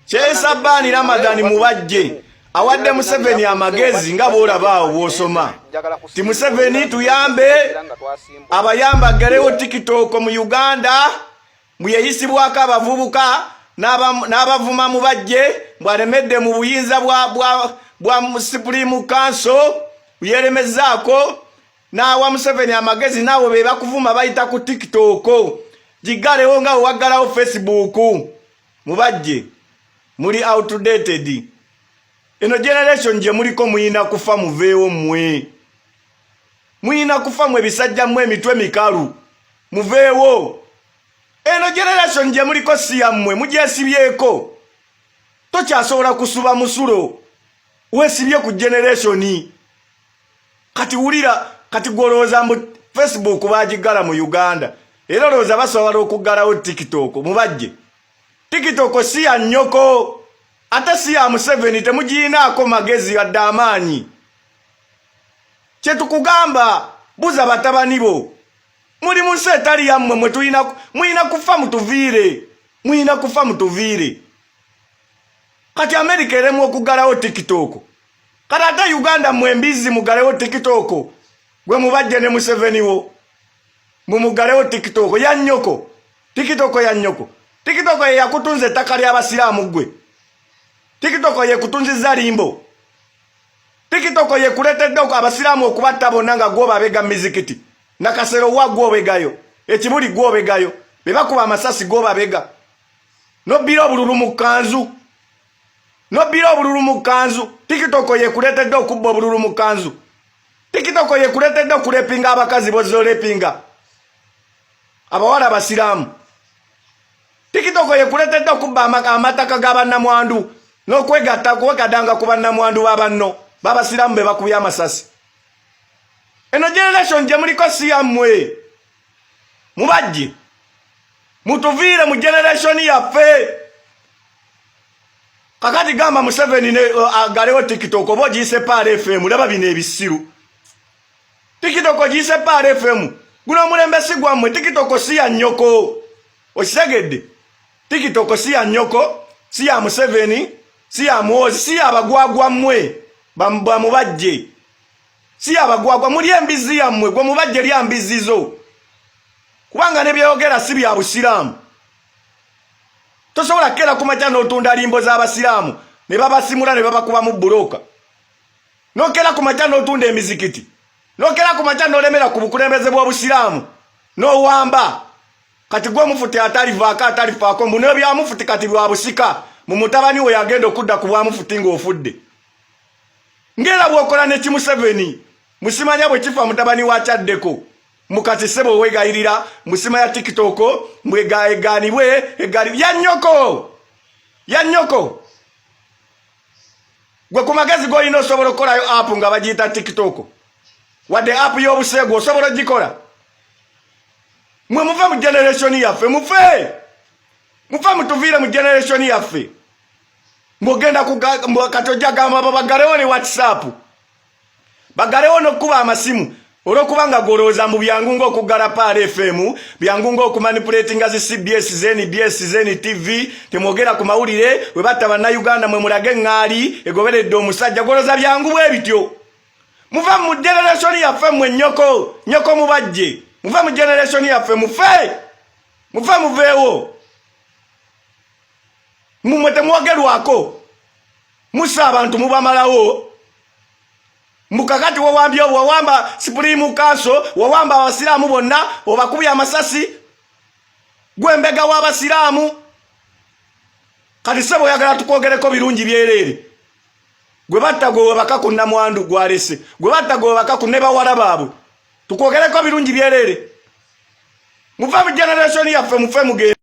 Kyesa Bani Ramadan mubajje awadde Museveni amagezi nga boolabaawo bw'osoma ti Museveni tuyambe abayamba galewo TikTok mu Uganda muyeyisibwako abavubuka n'abavuma mubajje bwalemedde mu buyinza bwa Supreme Council yeremezaako n'awa Museveni amagezi naawe be bakuvuma bayita ku TikTok gigalewo nga waggalawo Facebook mubajje muri outdated eno generation je muliko muyina kufa muveewo mmwe muyina kufa mwe bisajja mmwe emitwe mikalu muveewo eno generation je muliko siya mmwe mujesibyeko tokyasobola kusuba musulo wesibye ku generation kati wulira kati golooza mu Facebook bagigala mu Uganda era looza basobola okuggalawo TikTok mubajje TikTok siya nnyoko ate siya Museveni temugiinaako magezi yadde amaanyi kyetukugamba buza batabani bo muli mu nsi etali yammwe mwe muyina kufa mutuviire muyina kufa mutuviire kati Amerika eremu okuggalawo TikTok kati ate Uganda mwembizi mugalewo TikTok gwe mubajje ne Museveni wo mumugalewo TikTok ya nnyoko TikTok ya nnyoko TikTok ye yakutunze ettaka ly'abasiraamu gwe TikTok ye kutunziza limbo TikTok ye kuletedde abasiraamu okubatta bonna nga gw'obabega mizikiti nakasero wa gw'obegayo ekibuli gw'obegayo be bakuba amasasi gw'obabega nobbira obululu mu kanzu TikTok ye kuletedde okubba obululu mu kanzu TikTok ye kuletedde okulepinga abakazi bozolepinga abawala abasiraamu TikTok ye kuletedde okubba amataka g'abannamwandu n'okwegatta kwegadanga ku bannamwandu b'abanno b'abasiraamu be bakubye amasasi eno generation gye muliko si yammwe mubajje mutuviire mu generation yaffe kakati gamba Museveni agalewo TikTok oba ogiyise Paara FM laba bino ebisiru TikTok ogiyise Paara FM guno omulembe si gwammwe TikTok si ya nnyoko okitegedde TikTok si ya nnyoko si ya Museveni si ya Muhoozi si ya abagwagwa mmwe bamubajje si ya abagwagwa muli embizi yammwe gwe mubajje lya mbizizo kubanga ne byeyogera si bya busiraamu tosobola kera kumakya n'otunda limbo z'abasiraamu ne babasimula ne babakuba mu buloka nokera kumakya n'otunda emizikiti nokera kumakya n'olemera ku bukulembeze bw'obusiraamu n'owamba kati gwe mufuti atalifaako mbuno bya mufuti kati bwa busika mu mutabani we yagenda okudda ku bwa mufuti ng'ofudde ngera bw'okola ne Museveni musimanya bwe kifa mutabani wa kyaddeko mukati sebo wegayirira musima ya TikTok mwegaeganibwe ya nnyoko gwe ku magezi g'olina osobola okukolayo app nga bagiyita TikTok wadde app y'obuseego osobola ogikola mwe muve mu generation yaffe mufe mutuviire mu generation yaffe mbogenda katojja gamba bagalewo ne WhatsApp bagalewo n'okkuba amasimu olw'okubanga golooza mu byangu ng'okuggala Paara FM byangu ng'okumanipulatinga zi CBS ZNBS ZNTV temwogera ku mawulire we batta bannayuganda mwe mulage eŋŋaali egoberedde omusajja golooza byangu bwe bityo muve mu generation yaffe mwe nnyoko mubajje muve mu generation yaffe muveewo mumwe temwogerwako musa abantu mubamalawo mukakati wawamba Supreme Council wawamba abasiraamu bonna obakubye amasasi gwembega w'abasiraamu kati sebo oyagala tukwogereko birungi byereere gwe batta gwe webaka ku nnamwandu gwalese gwe batta gwe webaka ku ne bawala baabwe tukwogereko birungi byereere muve mu generation yaffe mufe mugende